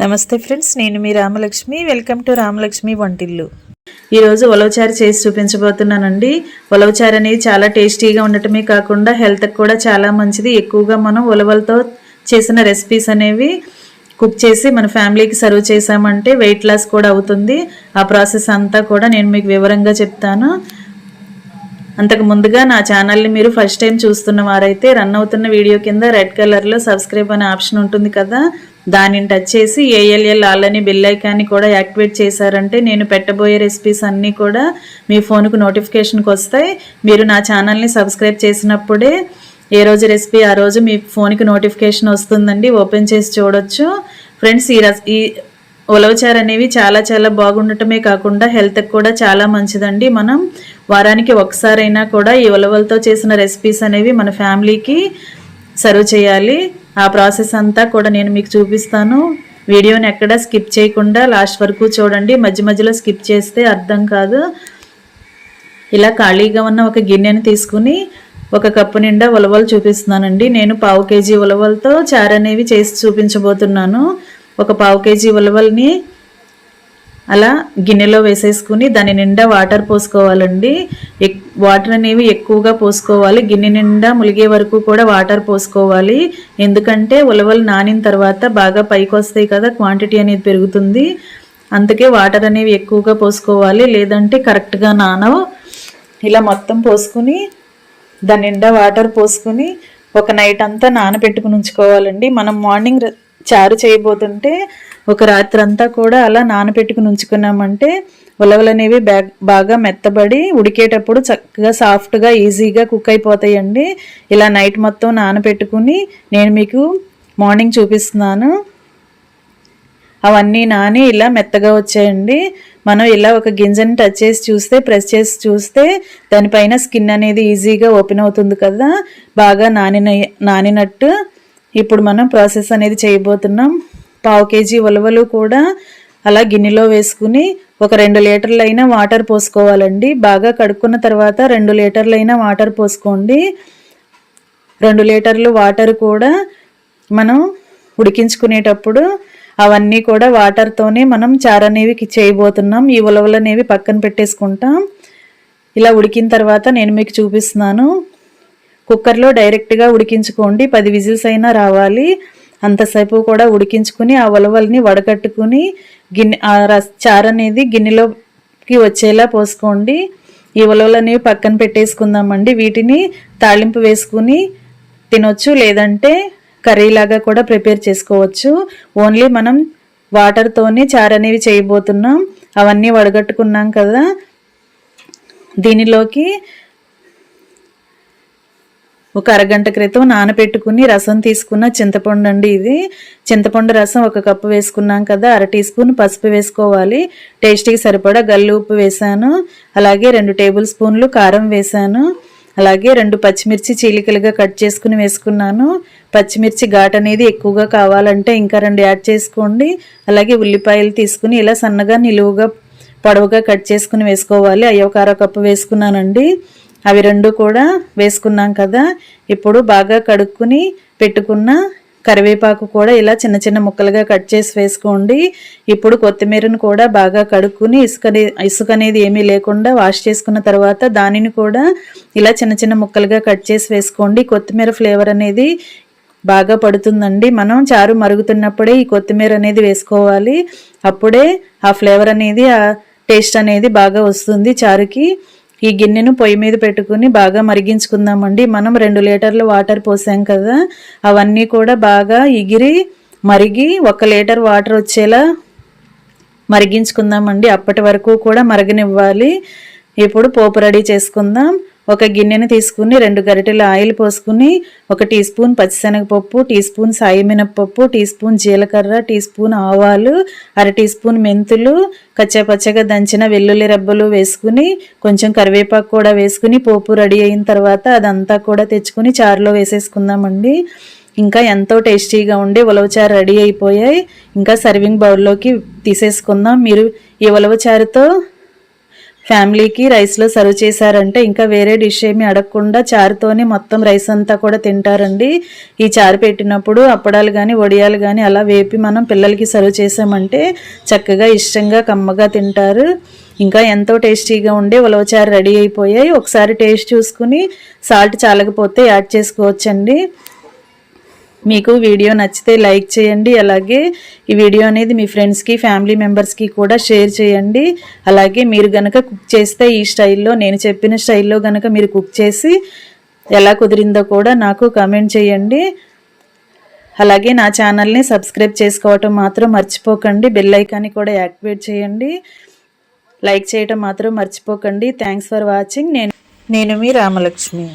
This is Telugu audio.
నమస్తే ఫ్రెండ్స్, నేను మీ రామలక్ష్మి. వెల్కమ్ టు రామలక్ష్మి వంటిల్లు. ఈరోజు ఉలవచారు చేసి చూపించబోతున్నానండి. ఉలవచారు అనేది చాలా టేస్టీగా ఉండటమే కాకుండా హెల్త్కి కూడా చాలా మంచిది. ఎక్కువగా మనం ఉలవలతో చేసిన రెసిపీస్ అనేవి కుక్ చేసి మన ఫ్యామిలీకి సర్వ్ చేసామంటే వెయిట్ లాస్ కూడా అవుతుంది. ఆ ప్రాసెస్ అంతా కూడా నేను మీకు వివరంగా చెప్తాను. అంతకు ముందుగా నా ఛానల్ని మీరు ఫస్ట్ టైం చూస్తున్న వారైతే రన్ అవుతున్న వీడియో కింద రెడ్ కలర్లో సబ్స్క్రైబ్ అనే ఆప్షన్ ఉంటుంది కదా, దానిని టచ్ చేసి ALL ఆల్ అని బెల్ ఐకాన్ని కూడా యాక్టివేట్ చేశారంటే నేను పెట్టబోయే రెసిపీస్ అన్నీ కూడా మీ ఫోన్కు నోటిఫికేషన్కి వస్తాయి. మీరు నా ఛానల్ని సబ్స్క్రైబ్ చేసినప్పుడే ఏ రోజు రెసిపీ ఆ రోజు మీ ఫోన్కి నోటిఫికేషన్ వస్తుందండి. ఓపెన్ చేసి చూడొచ్చు. ఫ్రెండ్స్, ఈ ఉలవచారు అనేవి చాలా చాలా బాగుండటమే కాకుండా హెల్త్కి కూడా చాలా మంచిదండి. మనం వారానికి ఒకసారైనా కూడా ఈ ఉలవలతో చేసిన రెసిపీస్ అనేవి మన ఫ్యామిలీకి సర్వ్ చేయాలి. ఆ ప్రాసెస్ అంతా కూడా నేను మీకు చూపిస్తాను. వీడియోని ఎక్కడ స్కిప్ చేయకుండా లాస్ట్ వరకు చూడండి. మధ్య మధ్యలో స్కిప్ చేస్తే అర్థం కాదు. ఇలా ఖాళీగా ఉన్న ఒక గిన్నెని తీసుకుని ఒక కప్పు నిండా ఉలవలు చూపిస్తున్నానండి. నేను 1/2 kg ఉలవలతో చారు అనేవి చేసి చూపించబోతున్నాను. ఒక 1/2 kg ఉలవల్ని అలా గిన్నెలో వేసేసుకుని దాని నిండా వాటర్ పోసుకోవాలండి. వాటర్ అనేవి ఎక్కువగా పోసుకోవాలి. గిన్నె నిండా ములిగే వరకు కూడా వాటర్ పోసుకోవాలి. ఎందుకంటే ఉలవలు నానిన తర్వాత బాగా పైకి వస్తాయి కదా, క్వాంటిటీ అనేది పెరుగుతుంది. అందుకే వాటర్ అనేవి ఎక్కువగా పోసుకోవాలి, లేదంటే కరెక్ట్గా నానవు. ఇలా మొత్తం పోసుకుని దాని నిండా వాటర్ పోసుకుని ఒక నైట్ అంతా నానబెట్టుకుని ఉంచుకోవాలండి. మనం మార్నింగ్ చారు చేయబోతుంటే ఒక రాత్రి అంతా కూడా అలా నానబెట్టుకుని ఉంచుకున్నామంటే ఉలవలు అనేవి బాగా మెత్తబడి ఉడికేటప్పుడు చక్కగా సాఫ్ట్గా ఈజీగా కుక్ అయిపోతాయండి. ఇలా నైట్ మొత్తం నానబెట్టుకుని నేను మీకు మార్నింగ్ చూపిస్తున్నాను. అవన్నీ నాని ఇలా మెత్తగా వచ్చాయండి. మనం ఇలా ఒక గింజని టచ్ చేసి చూస్తే, ప్రెస్ చేసి చూస్తే దానిపైన స్కిన్ అనేది ఈజీగా ఓపెన్ అవుతుంది కదా, బాగా నానినట్టు. ఇప్పుడు మనం ప్రాసెస్ అనేది చేయబోతున్నాం. 1/2 kg ఉలవలు కూడా అలా గిన్నెలో వేసుకుని ఒక 2 లీటర్లైనా వాటర్ పోసుకోవాలండి. బాగా కడుక్కున్న తర్వాత 2 లీటర్లైనా వాటర్ పోసుకోండి. 2 లీటర్లు వాటర్ కూడా మనం ఉడికించుకునేటప్పుడు అవన్నీ కూడా వాటర్తోనే మనం చారు అనేవి చేయబోతున్నాం. ఈ ఉలవలు అనేవి పక్కన పెట్టేసుకుంటాం. ఇలా ఉడికిన తర్వాత నేను మీకు చూపిస్తున్నాను. కుక్కర్లో డైరెక్ట్గా ఉడికించుకోండి. 10 విజిల్స్ అయినా రావాలి. అంతసేపు కూడా ఉడికించుకుని ఆ ఉలవల్ని వడకట్టుకుని చారు అనేది గిన్నెలోకి వచ్చేలా పోసుకోండి. ఈ ఉలవలు అనేవి పక్కన పెట్టేసుకుందామండి. వీటిని తాళింపు వేసుకుని తినొచ్చు, లేదంటే కర్రీలాగా కూడా ప్రిపేర్ చేసుకోవచ్చు. ఓన్లీ మనం వాటర్తోనే చారు అనేవి చేయబోతున్నాం. అవన్నీ వడగట్టుకున్నాం కదా, దీనిలోకి ఒక అరగంట క్రితం నానబెట్టుకుని రసం తీసుకున్న చింతపండు అండి. ఇది చింతపండు రసం 1 కప్పు వేసుకున్నాం కదా, 1/2 టీ స్పూన్ పసుపు వేసుకోవాలి. టేస్ట్కి సరిపడా గల్లు ఉప్పు వేసాను. అలాగే 2 టేబుల్ స్పూన్లు కారం వేసాను. అలాగే 2 పచ్చిమిర్చి చీలికలుగా కట్ చేసుకుని వేసుకున్నాను. పచ్చిమిర్చి ఘాటు అనేది ఎక్కువగా కావాలంటే ఇంకా 2 యాడ్ చేసుకోండి. అలాగే ఉల్లిపాయలు తీసుకుని ఇలా సన్నగా నిలువుగా పొడవుగా కట్ చేసుకుని వేసుకోవాలి. అవి ఒక 1/2 కప్పు వేసుకున్నానండి. అవి 2 కూడా వేసుకున్నాం కదా. ఇప్పుడు బాగా కడుక్కుని పెట్టుకున్న కరివేపాకు కూడా ఇలా చిన్న చిన్న ముక్కలుగా కట్ చేసి వేసుకోండి. ఇప్పుడు కొత్తిమీరను కూడా బాగా కడుక్కుని ఇసుక అనేది ఏమీ లేకుండా వాష్ చేసుకున్న తర్వాత దానిని కూడా ఇలా చిన్న చిన్న ముక్కలుగా కట్ చేసి వేసుకోండి. కొత్తిమీర ఫ్లేవర్ అనేది బాగా పడుతుందండి. మనం చారు మరుగుతున్నప్పుడే ఈ కొత్తిమీర అనేది వేసుకోవాలి. అప్పుడే ఆ ఫ్లేవర్ అనేది, ఆ టేస్ట్ అనేది బాగా వస్తుంది చారుకి. ఈ గిన్నెను పొయ్యి మీద పెట్టుకుని బాగా మరిగించుకుందామండి. మనం 2 లీటర్లు వాటర్ పోసాం కదా, అవన్నీ కూడా బాగా మరిగి 1 లీటర్ వాటర్ వచ్చేలా మరిగించుకుందామండి. అప్పటి వరకు కూడా మరగనివ్వాలి. ఇప్పుడు పోపు రెడీ చేసుకుందాం. ఒక గిన్నెని తీసుకుని 2 గరిటెల ఆయిల్ పోసుకుని 1 టీ స్పూన్ పచ్చిశనగపప్పు, టీ స్పూన్ సాయి మినపప్పు, టీ స్పూన్ జీలకర్ర, టీ స్పూన్ ఆవాలు, 1/2 టీ స్పూన్ మెంతులు, కచ్చాపచ్చగా దంచిన వెల్లుల్లి రెబ్బలు వేసుకుని కొంచెం కరివేపాకు కూడా వేసుకుని పోపు రెడీ అయిన తర్వాత అదంతా కూడా తెచ్చుకుని చారులో వేసేసుకుందామండి. ఇంకా ఎంతో టేస్టీగా ఉండే ఉలవచారు రెడీ అయిపోయాయి. ఇంకా సర్వింగ్ బౌల్లోకి తీసేసుకుందాం. మీరు ఈ ఉలవచారుతో ఫ్యామిలీకి రైస్లో సర్వ్ చేశారంటే ఇంకా వేరే డిష్ ఏమి అడగకుండా చారుతోనే మొత్తం రైస్ అంతా కూడా తింటారండి. ఈ చారు పెట్టినప్పుడు అప్పడాలు కానీ వడియాలు కానీ అలా వేపి మనం పిల్లలకి సర్వ్ చేసామంటే చక్కగా ఇష్టంగా కమ్మగా తింటారు. ఇంకా ఎంతో టేస్టీగా ఉండే ఉలవచారు రెడీ అయిపోయాయి. ఒకసారి టేస్ట్ చూసుకుని సాల్ట్ చాలకపోతే యాడ్ చేసుకోవచ్చండి. మీకు వీడియో నచ్చితే లైక్ చేయండి. అలాగే ఈ వీడియో అనేది మీ ఫ్రెండ్స్కి ఫ్యామిలీ మెంబర్స్కి కూడా షేర్ చేయండి. అలాగే మీరు గనక కుక్ చేస్తే ఈ స్టైల్లో నేను చెప్పిన స్టైల్లో గనక మీరు కుక్ చేసి ఎలా కుదిరిందో కూడా నాకు కామెంట్ చేయండి. అలాగే నా ఛానల్ని సబ్స్క్రైబ్ చేసుకోవటం మాత్రం మర్చిపోకండి. బెల్ ఐకాన్ని కూడా యాక్టివేట్ చేయండి. లైక్ చేయటం మాత్రం మర్చిపోకండి. Thanks for watching. నేను మీ రామలక్ష్మి.